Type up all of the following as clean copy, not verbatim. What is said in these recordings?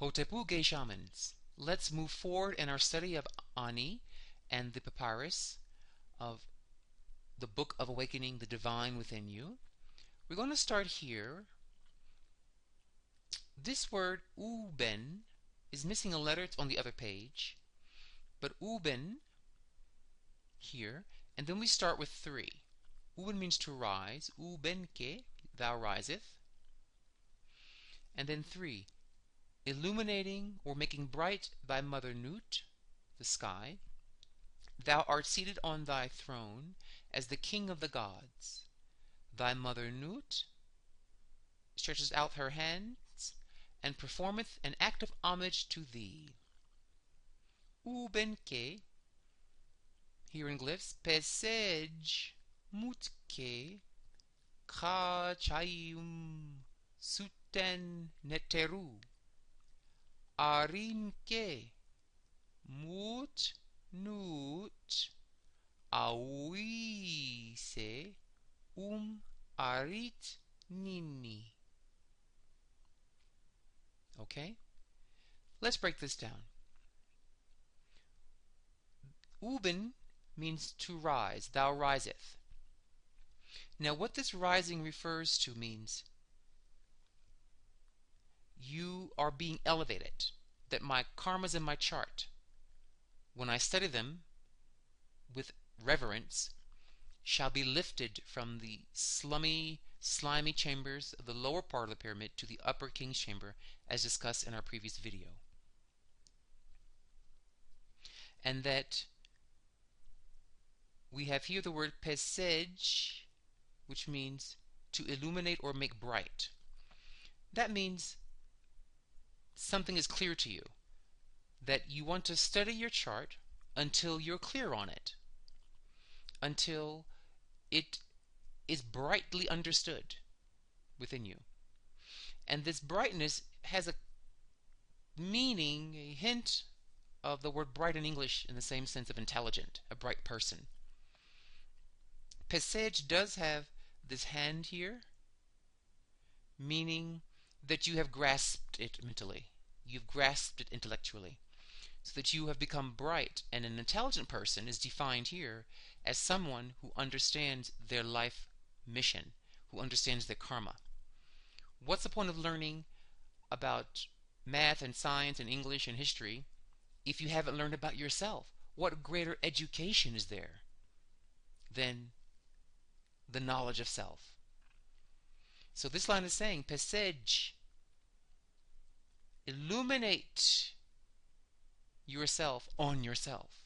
Hotepu shamans. Let's move forward in our study of Ani and the papyrus of the Book of Awakening, the Divine Within You. We're going to start here. This word Uben is missing a letter. It's on the other page. But Uben here, and then we start with 3. Uben means to rise. Ubenke, thou riseth. And then 3. Illuminating or making bright thy mother Nut, the sky. Thou art seated on thy throne as the king of the gods. Thy mother Nut stretches out her hands and performeth an act of homage to thee. Ubenke, here in glyphs, pesej mutke ka chayum suten neteru. Arimke mut nut awise arit nini. Okay? Let's break this down. Uben means to rise, thou riseth. Now what this rising refers to means you are being elevated, that my karmas in my chart, when I study them with reverence, shall be lifted from the slimy chambers of the lower part of the pyramid to the upper king's chamber, as discussed in our previous video. And that we have here the word pesej, which means to illuminate or make bright. That means something is clear to you, that you want to study your chart until you're clear on it, until it is brightly understood within you. And this brightness has a meaning, a hint of the word bright in English in the same sense of intelligent, a bright person. Pesej does have this hand here, meaning that you have grasped it mentally, you've grasped it intellectually, so that you have become bright. And an intelligent person is defined here as someone who understands their life mission, who understands their karma. What's the point of learning about math and science and English and history if you haven't learned about yourself? What greater education is there than the knowledge of self? So this line is saying, pesej, illuminate yourself on yourself.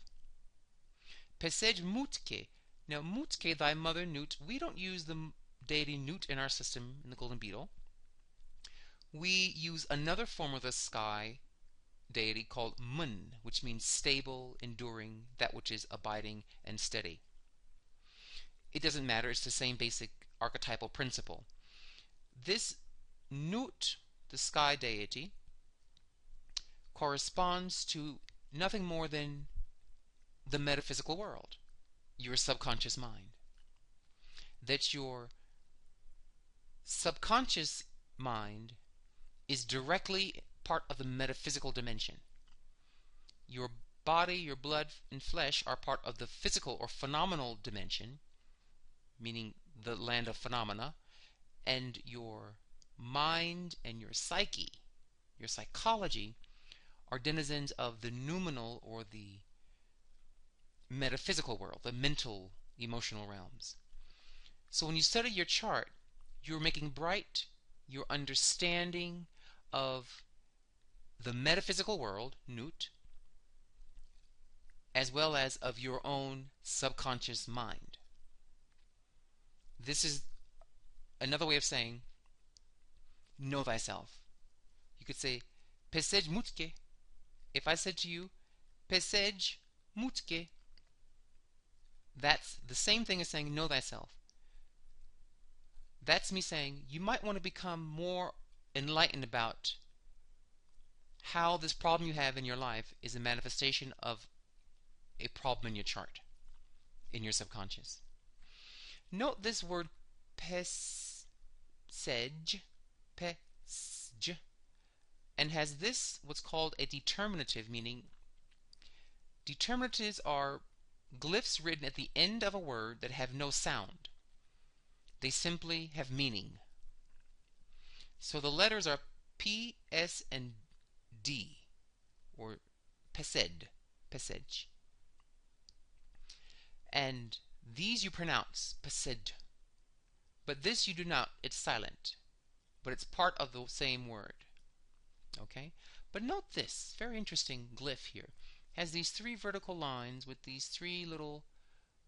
Pesej mutke. Now mutke, thy mother Nut, we don't use the deity Nut in our system in the Golden Beetle. We use another form of the sky deity called Mun, which means stable, enduring, that which is abiding and steady. It doesn't matter, it's the same basic archetypal principle. This Nut, the sky deity, corresponds to nothing more than the metaphysical world, your subconscious mind. That your subconscious mind is directly part of the metaphysical dimension. Your body, your blood and flesh are part of the physical or phenomenal dimension, meaning the land of phenomena, and your mind and your psyche, your psychology, are denizens of the noumenal or the metaphysical world, the mental, emotional realms. So when you study your chart, you're making bright your understanding of the metaphysical world, Nut, as well as of your own subconscious mind. This is another way of saying, know thyself. You could say, pesej mutke. If I said to you, pesej mutke, that's the same thing as saying, know thyself. That's me saying, you might want to become more enlightened about how this problem you have in your life is a manifestation of a problem in your chart, in your subconscious. Note this word pesej, pesj. and has this what's called a determinative, meaning determinatives are glyphs written at the end of a word that have no sound. They simply have meaning. So the letters are P, S, and D, or pesed, pesej. And these you pronounce, pesed. But this you do not, it's silent. But it's part of the same word. Okay? But note this, very interesting glyph here. Has these three vertical lines with these three little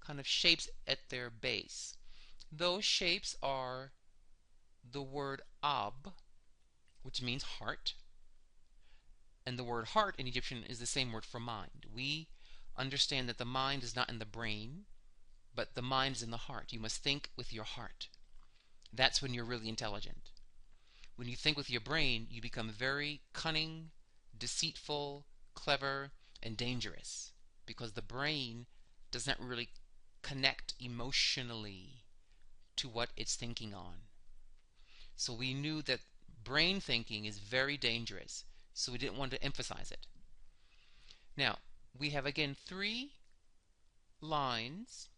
kind of shapes at their base. Those shapes are the word ab, which means heart. And the word heart in Egyptian is the same word for mind. We understand that the mind is not in the brain, but the mind is in the heart. You must think with your heart. That's when you're really intelligent. When you think with your brain, you become very cunning, deceitful, clever, and dangerous, because the brain does not really connect emotionally to what it's thinking on. So we knew that brain thinking is very dangerous, so we didn't want to emphasize it. Now, we have again three lines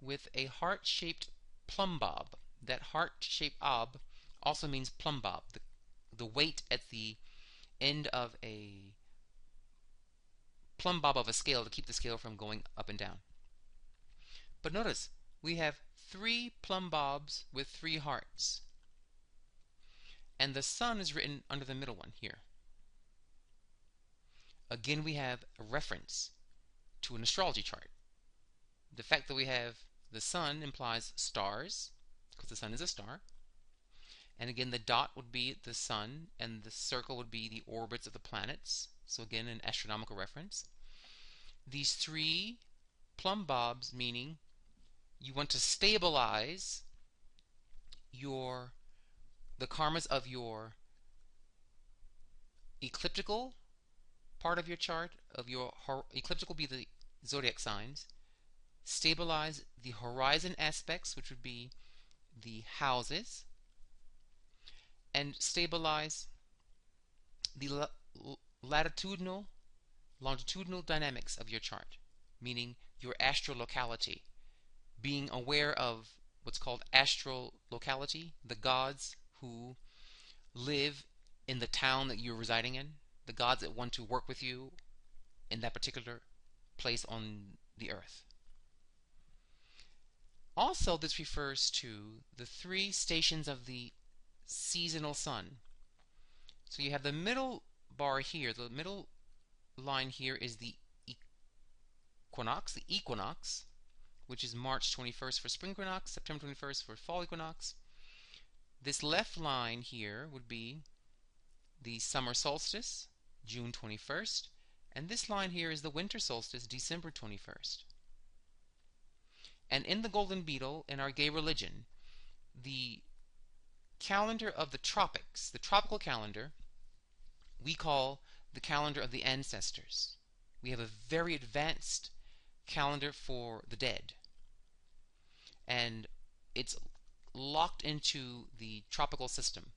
with a heart-shaped plumb bob. That heart-shaped ob also means plumb bob, the weight at the end of a plumb bob of a scale to keep the scale from going up and down. But notice, we have three plumb bobs with three hearts. And the sun is written under the middle one here. Again, we have a reference to an astrology chart. The fact that we have the sun implies stars, because the sun is a star. And again, the dot would be the sun, and the circle would be the orbits of the planets. So again, an astronomical reference. These three plumb bobs, meaning you want to stabilize the karmas of your ecliptical part of your chart, of your ecliptical be the zodiac signs. Stabilize the horizon aspects, which would be the houses, and stabilize the latitudinal, longitudinal dynamics of your chart, meaning your astrolocality, being aware of what's called astrolocality, the gods who live in the town that you're residing in, the gods that want to work with you in that particular place on the earth. Also, this refers to the three stations of the seasonal sun. So you have the middle bar here, the middle line here is the equinox, which is March 21st for spring equinox, September 21st for fall equinox. This left line here would be the summer solstice, June 21st, and this line here is the winter solstice, December 21st. And in the Golden Beetle, in our gay religion, the calendar of the tropics, the tropical calendar, we call the calendar of the ancestors. We have a very advanced calendar for the dead. And it's locked into the tropical system.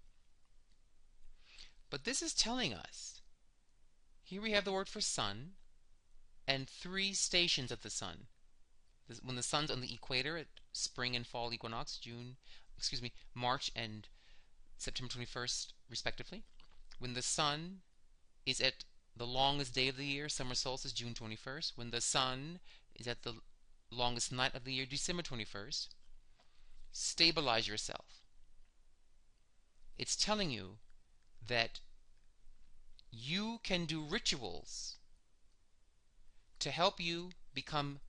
But this is telling us, here we have the word for sun, and three stations of the sun. When the sun's on the equator at spring and fall equinox, March and September 21st, respectively. When the sun is at the longest day of the year, summer solstice, June 21st. When the sun is at the longest night of the year, December 21st. Stabilize yourself. It's telling you that you can do rituals to help you become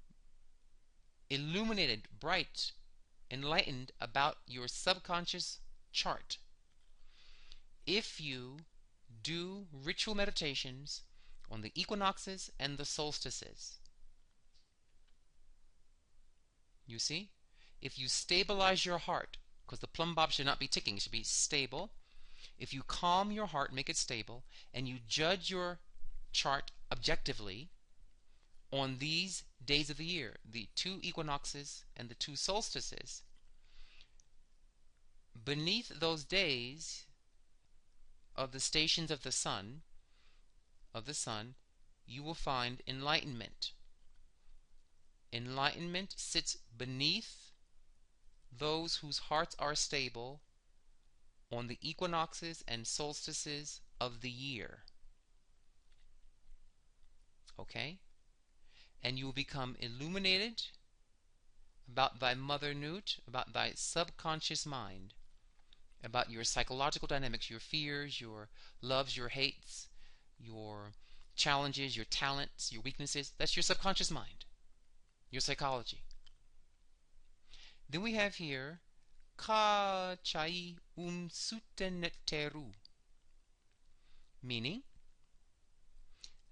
illuminated, bright, enlightened about your subconscious chart. If you do ritual meditations on the equinoxes and the solstices. You see? If you stabilize your heart, because the plumb bob should not be ticking, it should be stable. If you calm your heart, make it stable, and you judge your chart objectively on these days of the year, the two equinoxes and the two solstices, beneath those days of the stations of the sun, you will find enlightenment. Enlightenment sits beneath those whose hearts are stable on the equinoxes and solstices of the year. Okay? And you will become illuminated about thy mother Nut, about thy subconscious mind, about your psychological dynamics, your fears, your loves, your hates, your challenges, your talents, your weaknesses. That's your subconscious mind, your psychology. Then we have here ka chai suteneteru, meaning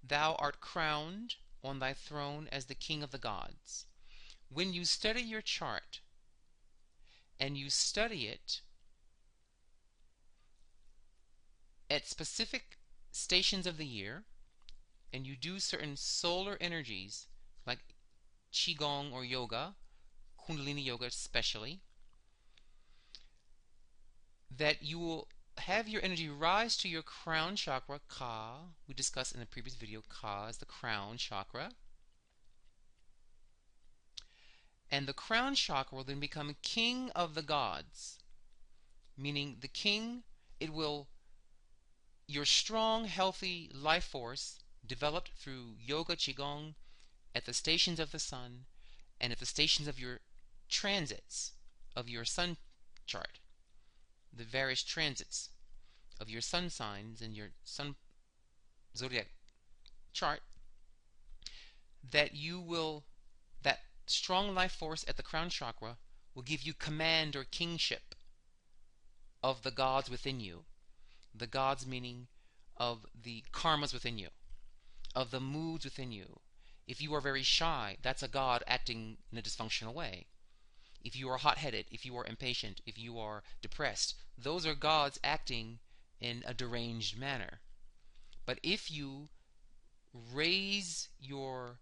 thou art crowned on thy throne as the king of the gods. When you study your chart, and you study it at specific stations of the year, and you do certain solar energies like qigong or yoga, kundalini yoga especially, that you will have your energy rise to your crown chakra, ka. We discussed in the previous video, ka is the crown chakra. And the crown chakra will then become king of the gods, meaning the king, your strong, healthy life force developed through yoga, qigong, at the stations of the sun, and at the stations of your transits of your sun chart, the various transits of your sun signs and your sun zodiac chart, that strong life force at the crown chakra will give you command or kingship of the gods within you. The gods meaning of the karmas within you, of the moods within you. If you are very shy, that's a god acting in a dysfunctional way. If you are hot-headed, if you are impatient, if you are depressed, those are gods acting in a deranged manner. But if you raise your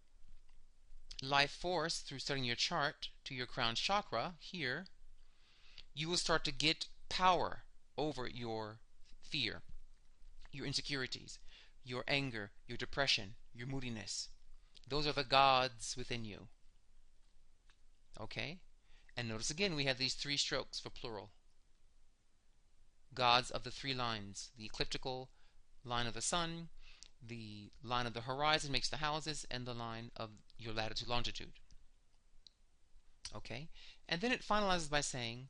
life force through studying your chart to your crown chakra here, you will start to get power over your fear, your insecurities, your anger, your depression, your moodiness. Those are the gods within you. Okay? And notice again we have these three strokes for plural. Gods of the three lines. The ecliptical line of the sun, the line of the horizon makes the houses, and the line of your latitude, longitude. Okay? And then it finalizes by saying,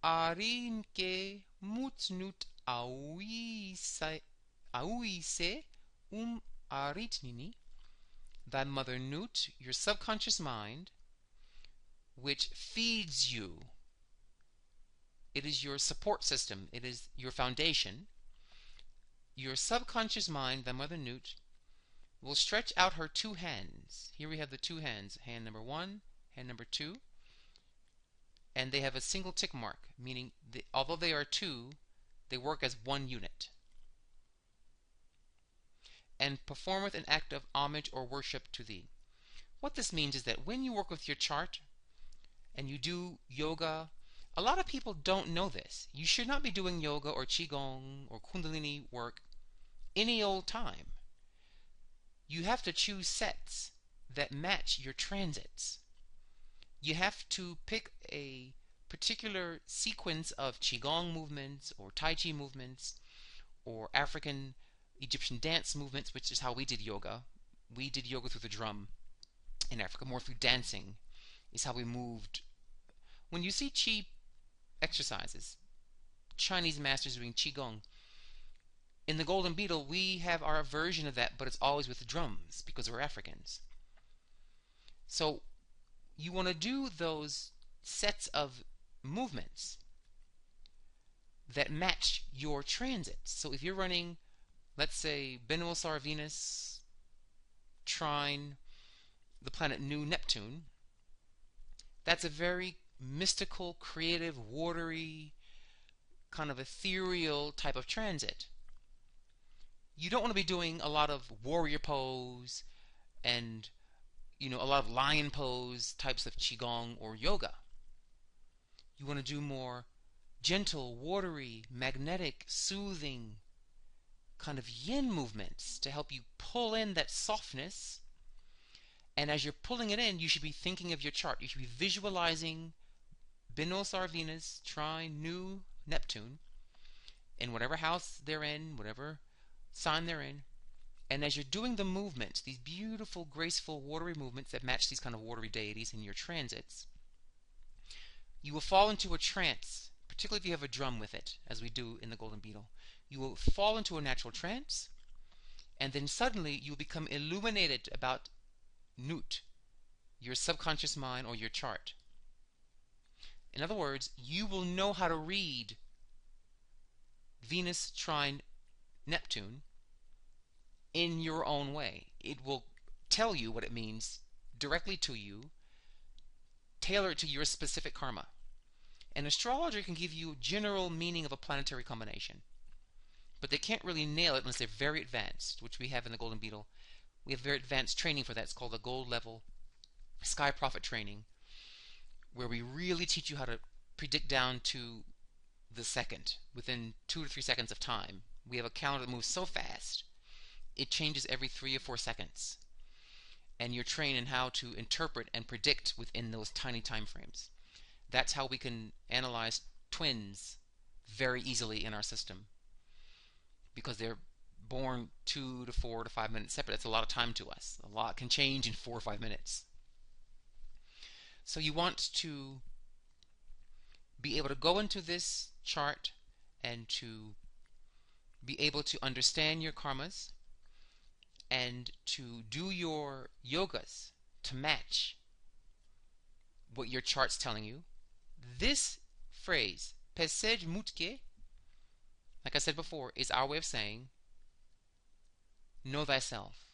Arinke mutnut auise aritnini, thy mother Nut, your subconscious mind, which feeds you. It is your support system. It is your foundation. Your subconscious mind, thy mother Nut, will stretch out her two hands. Here we have the two hands, hand number 1, hand number 2, and they have a single tick mark, meaning although they are two, they work as one unit. And performeth an act of homage or worship to thee. What this means is that when you work with your chart and you do yoga, a lot of people don't know this. You should not be doing yoga or qigong or kundalini work any old time. You have to choose sets that match your transits. You have to pick a particular sequence of qigong movements or tai chi movements or African Egyptian dance movements, which is how we did yoga. We did yoga through the drum in Africa, more through dancing is how we moved. When you see qi exercises, Chinese masters doing qigong, in the Golden Beetle we have our version of that, but it's always with drums because we're Africans. So you want to do those sets of movements that match your transits. So if you're running, let's say, Benoit Star Venus, trine the planet New Neptune, that's a very mystical, creative, watery, kind of ethereal type of transit. You don't want to be doing a lot of warrior pose and a lot of lion pose types of qigong or yoga. You want to do more gentle, watery, magnetic, soothing, kind of yin movements to help you pull in that softness. And as you're pulling it in, you should be thinking of your chart. You should be visualizing Binosar Venus, trine, new Neptune, in whatever house they're in, whatever sign they're in. And as you're doing the movements, these beautiful, graceful, watery movements that match these kind of watery deities in your transits, you will fall into a trance, particularly if you have a drum with it, as we do in the Golden Beetle. You will fall into a natural trance, and then suddenly you'll become illuminated about Nut, your subconscious mind or your chart. In other words, you will know how to read Venus trine Neptune in your own way. It will tell you what it means directly to you, tailor it to your specific karma. An astrologer can give you general meaning of a planetary combination, but they can't really nail it unless they're very advanced, which we have in the Golden Beetle. We have very advanced training for that. It's called the Gold Level Sky Prophet Training, where we really teach you how to predict down to the second, within 2 to 3 seconds of time. We have a calendar that moves so fast, it changes every 3 or 4 seconds. And you're trained in how to interpret and predict within those tiny time frames. That's how we can analyze twins very easily in our system, because they're born 2 to 4 to 5 minutes separate. That's a lot of time to us. A lot can change in 4 or 5 minutes. So you want to be able to go into this chart and to be able to understand your karmas and to do your yogas to match what your chart's telling you. This phrase, pesej mutke, like I said before, is our way of saying, know thyself.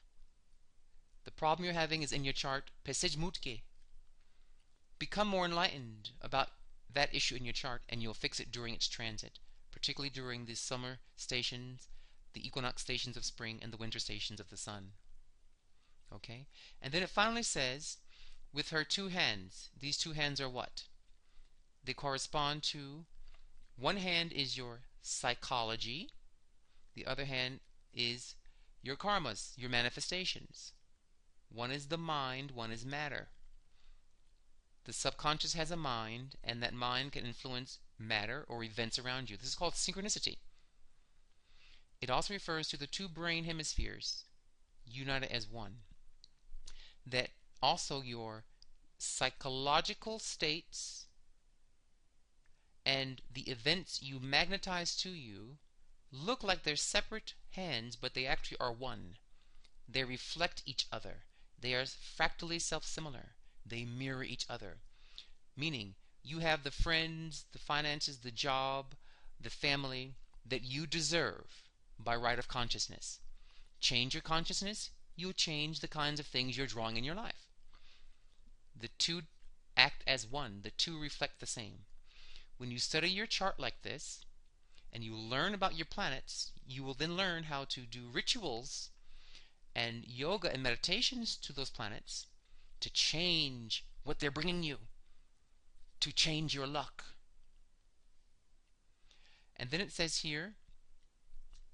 The problem you're having is in your chart, pesej mutke. Become more enlightened about that issue in your chart, and you'll fix it during its transit, particularly during the summer stations, the equinox stations of spring, and the winter stations of the sun. Okay? And then it finally says, with her 2 hands. These 2 hands are what? They correspond to, one hand is your psychology, the other hand is your karmas, your manifestations. One is the mind, one is matter. The subconscious has a mind, and that mind can influence matter or events around you. This is called synchronicity. It also refers to the 2 brain hemispheres united as one. That also your psychological states and the events you magnetize to you look like they're separate hands, but they actually are one. They reflect each other. They are fractally self-similar. They mirror each other. Meaning, you have the friends, the finances, the job, the family that you deserve by right of consciousness. Change your consciousness, you'll change the kinds of things you're drawing in your life. The 2 act as one. The 2 reflect the same. When you study your chart like this, and you learn about your planets, you will then learn how to do rituals and yoga and meditations to those planets to change what they're bringing you, to change your luck. And then it says here,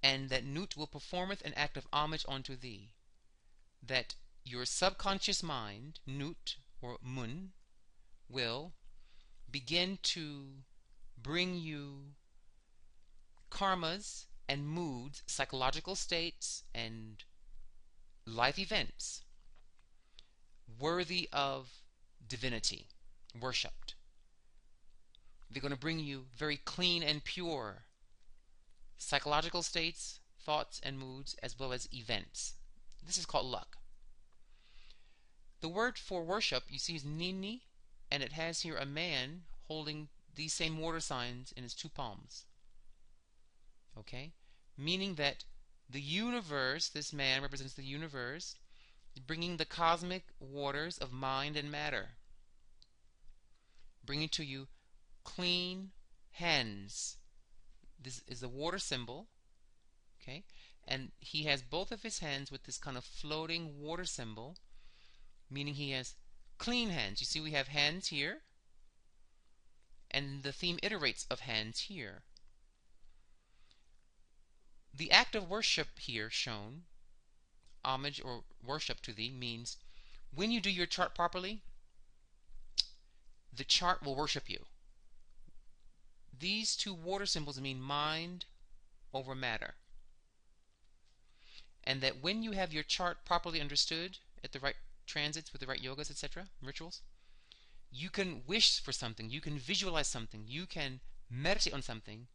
and that Nut will performeth an act of homage unto thee, that your subconscious mind, Nut or Mun, will begin to bring you karmas and moods, psychological states, and life events worthy of divinity, worshipped. They're going to bring you very clean and pure psychological states, thoughts, and moods, as well as events. This is called luck. The word for worship, you see, is nini, and it has here a man holding these same water signs in his 2 palms. Okay? Meaning that the universe, this man represents the universe, bringing the cosmic waters of mind and matter, bringing to you clean hands. This is a water symbol, okay? And he has both of his hands with this kind of floating water symbol, meaning he has clean hands. You see, we have hands here, and the theme iterates of hands here. The act of worship here shown, homage or worship to thee, means when you do your chart properly, the chart will worship you. These two water symbols mean mind over matter. And that when you have your chart properly understood at the right transits with the right yogas, etc., rituals, you can wish for something, you can visualize something, you can meditate on something,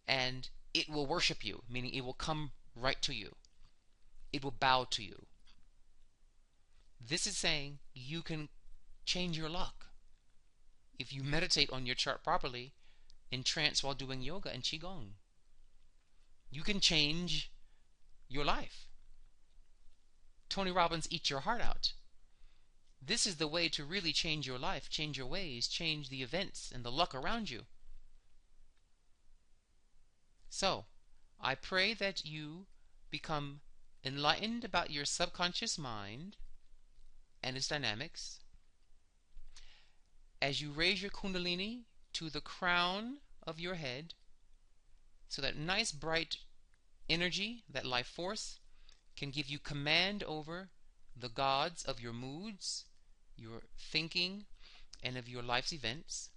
and it will worship you, meaning it will come right to you. It will bow to you. This is saying you can change your luck. If you meditate on your chart properly, in trance while doing yoga and qigong, you can change your life. Tony Robbins, eat your heart out. This is the way to really change your life, change your ways, change the events and the luck around you. So, I pray that you become enlightened about your subconscious mind and its dynamics. As you raise your kundalini to the crown of your head, so that nice bright energy, that life force, can give you command over the gods of your moods, your thinking, and of your life's events.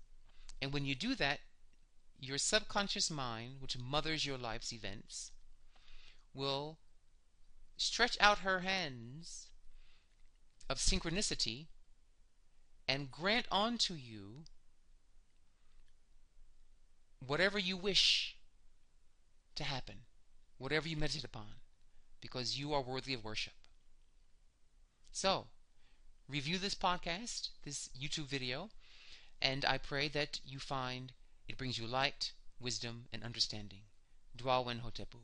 And when you do that, your subconscious mind, which mothers your life's events, will stretch out her hands of synchronicity and grant unto you whatever you wish to happen, whatever you meditate upon, because you are worthy of worship. So, review this podcast, this YouTube video, and I pray that you find it brings you light, wisdom, and understanding. Dwawen Hotepu.